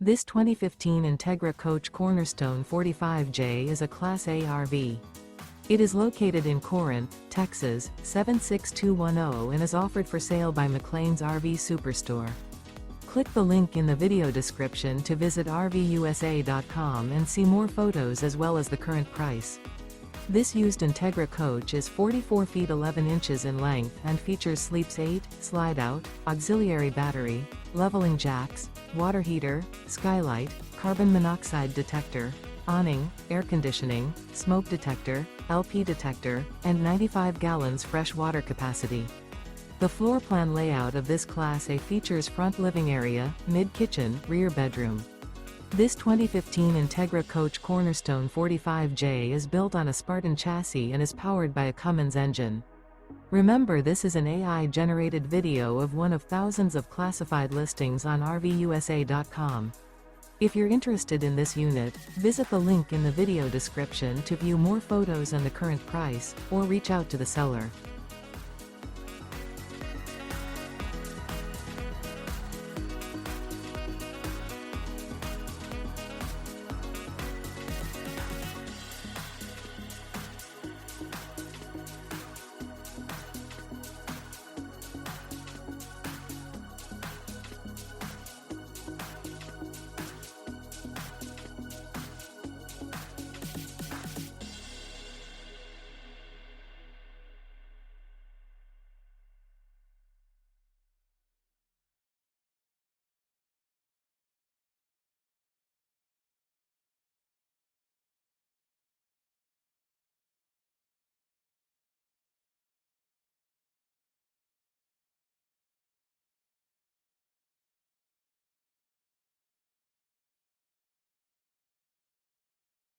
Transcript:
This 2015 Entegra Coach Cornerstone 45J is a Class A RV. It is located in Corinth, Texas, 76210 and is offered for sale by McClain's RV Superstore. Click the link in the video description to visit RVUSA.com and see more photos as well as the current price. This used Entegra coach is 44 feet 11 inches in length and features sleeps 8, slide-out, auxiliary battery, leveling jacks, water heater, skylight, carbon monoxide detector, awning, air conditioning, smoke detector, LP detector, and 95 gallons fresh water capacity. The floor plan layout of this Class A features front living area, mid-kitchen, rear bedroom. This 2015 Entegra Coach Cornerstone 45J is built on a Spartan chassis and is powered by a Cummins engine. Remember, this is an AI-generated video of one of thousands of classified listings on RVUSA.com. If you're interested in this unit, visit the link in the video description to view more photos and the current price, or reach out to the seller.